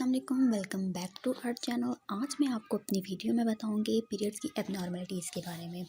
अस्सलाम वालेकुम, welcome back to our channel. आज मैं आपको अपनी वीडियो में बताऊंगी पीरियड्स की एबनॉर्मलिटीज़ के बारे में।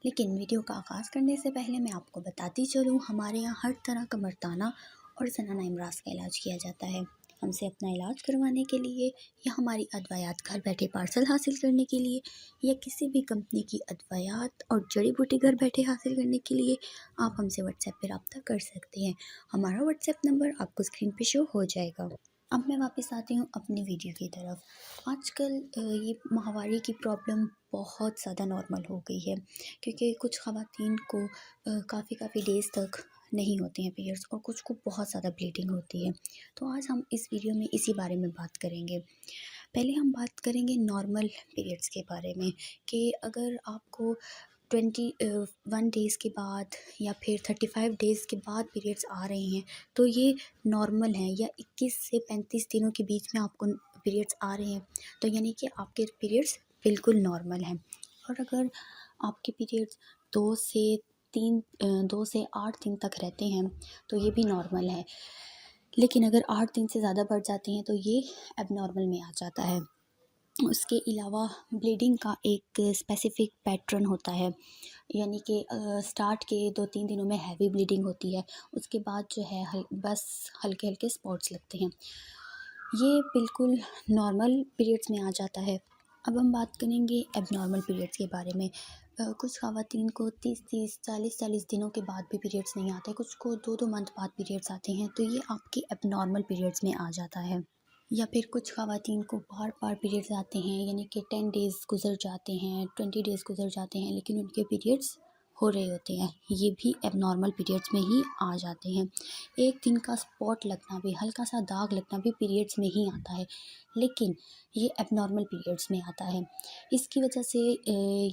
लेकिन वीडियो का आगाज़ करने से पहले मैं आपको बताती चलूँ, हमारे यहाँ हर तरह का मर्दाना और ज़नाना इमराज़ का इलाज किया जाता है। हमसे अपना इलाज करवाने के लिए या हमारी अदवायात घर बैठे पार्सल हासिल करने के लिए या किसी भी कंपनी की अदवायात और जड़ी बूटी घर बैठे हासिल करने के लिए आप हमसे व्हाट्सएप पर रब्ता कर सकते हैं। हमारा व्हाट्सएप नंबर आपको स्क्रीन पे शो हो जाएगा। अब मैं वापस आती हूँ अपनी वीडियो की तरफ। आजकल ये माहवारी की प्रॉब्लम बहुत ज़्यादा नॉर्मल हो गई है, क्योंकि कुछ ख़वातीन को काफ़ी डेज़ तक नहीं होते हैं पीरियड्स और कुछ को बहुत ज़्यादा ब्लीडिंग होती है। तो आज हम इस वीडियो में इसी बारे में बात करेंगे। पहले हम बात करेंगे नॉर्मल पीरियड्स के बारे में, कि अगर आपको 21 डेज़ के बाद या फिर 35 डेज़ के बाद पीरियड्स आ रहे हैं तो ये नॉर्मल है, या 21 से 35 दिनों के बीच में आपको पीरियड्स आ रहे हैं तो यानी कि आपके पीरियड्स बिल्कुल नॉर्मल हैं। और अगर आपके पीरियड्स 2 से 8 दिन तक रहते हैं तो ये भी नॉर्मल है। लेकिन अगर 8 दिन से ज़्यादा बढ़ जाते हैं तो ये एबनॉर्मल में आ जाता है। उसके अलावा ब्लीडिंग का एक स्पेसिफ़िक पैटर्न होता है, यानी कि स्टार्ट के 2-3 दिनों में हैवी ब्लीडिंग होती है, उसके बाद जो है बस हल्के हल्के स्पॉट्स लगते हैं। ये बिल्कुल नॉर्मल पीरियड्स में आ जाता है। अब हम बात करेंगे एबनॉर्मल पीरियड्स के बारे में। कुछ ख़वातीन को 30-30, 40-40 दिनों के बाद भी पीरियड्स नहीं आते, कुछ को 2-2 मंथ बाद पीरियड्स आते हैं, तो ये आपके एबनॉर्मल पीरियड्स में आ जाता है। या फिर कुछ ख़वातीन को बार पीरियड्स आते हैं, यानी कि 10 डेज़ गुज़र जाते हैं, 20 डेज़ गुज़र जाते हैं, लेकिन उनके पीरियड्स हो रहे होते हैं, ये भी एबनॉर्मल पीरियड्स में ही आ जाते हैं। एक दिन का स्पॉट लगना भी, हल्का सा दाग लगना भी पीरियड्स में ही आता है, लेकिन ये एबनॉर्मल पीरियड्स में आता है। इसकी वजह से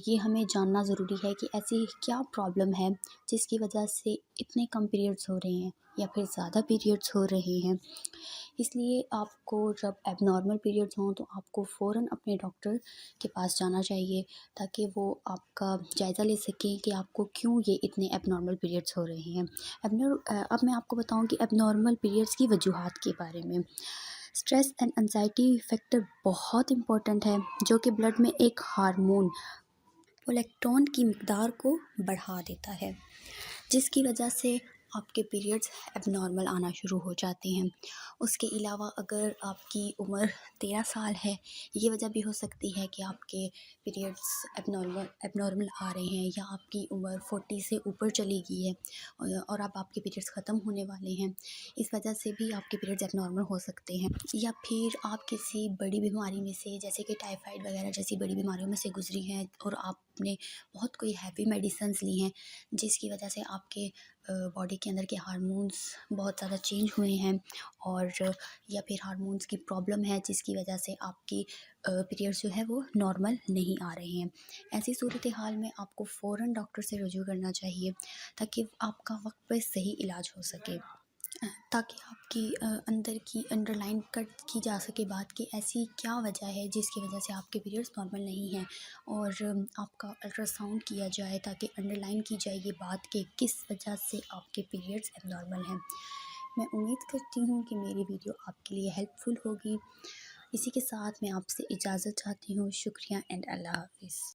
ये हमें जानना ज़रूरी है कि ऐसी क्या प्रॉब्लम है जिसकी वजह से इतने कम पीरियड्स हो रहे हैं या फिर ज़्यादा पीरियड्स हो रहे हैं। इसलिए आपको जब एबनॉर्मल पीरियड्स हों तो आपको फ़ौरन अपने डॉक्टर के पास जाना चाहिए, ताकि वो आपका जायज़ा ले सकें कि आपको क्यों ये इतने एबनॉर्मल पीरियड्स हो रहे हैं। अब मैं आपको बताऊं कि एबनॉर्मल पीरियड्स की वजूहात के बारे में। स्ट्रेस एंड एंजाइटी फैक्टर बहुत इम्पोर्टेंट है, जो कि ब्लड में एक हार्मोन प्रोलेक्टोन की मकदार को बढ़ा देता है, जिसकी वजह से आपके पीरियड्स एबनॉर्मल आना शुरू हो जाते हैं। उसके अलावा अगर आपकी उम्र 13 साल है, ये वजह भी हो सकती है कि आपके पीरियड्स एबनॉर्मल आ रहे हैं, या आपकी उम्र 40 से ऊपर चली गई है और अब आपके पीरियड्स ख़त्म होने वाले हैं, इस वजह से भी आपके पीरियड्स एबनॉर्मल हो सकते हैं। या फिर आप किसी बड़ी बीमारी में से, जैसे कि टाइफाइड वगैरह जैसी बड़ी बीमारियों में से गुजरी हैं और आपने बहुत कोई हैवी मेडिसिन्स ली हैं, जिसकी वजह से आपके बॉडी के अंदर के हार्मोन्स बहुत ज़्यादा चेंज हुए हैं, और या फिर हार्मोन्स की प्रॉब्लम है जिसकी वजह से आपकी पीरियड्स जो है वो नॉर्मल नहीं आ रहे हैं। ऐसी सूरत हाल में आपको फ़ौरन डॉक्टर से रुजू करना चाहिए, ताकि आपका वक्त पे सही इलाज हो सके, ताकि आपकी अंदर की अंडरलाइन कट की जा सके बात कि ऐसी क्या वजह है जिसकी वजह से आपके पीरियड्स नॉर्मल नहीं हैं, और आपका अल्ट्रासाउंड किया जाए ताकि अंडरलाइन की जाए ये बात कि किस वजह से आपके पीरियड्स एबनॉर्मल हैं। मैं उम्मीद करती हूँ कि मेरी वीडियो आपके लिए हेल्पफुल होगी। इसी के साथ मैं आपसे इजाज़त चाहती हूँ। शुक्रिया एंड अल्लाह हाफ़िज़।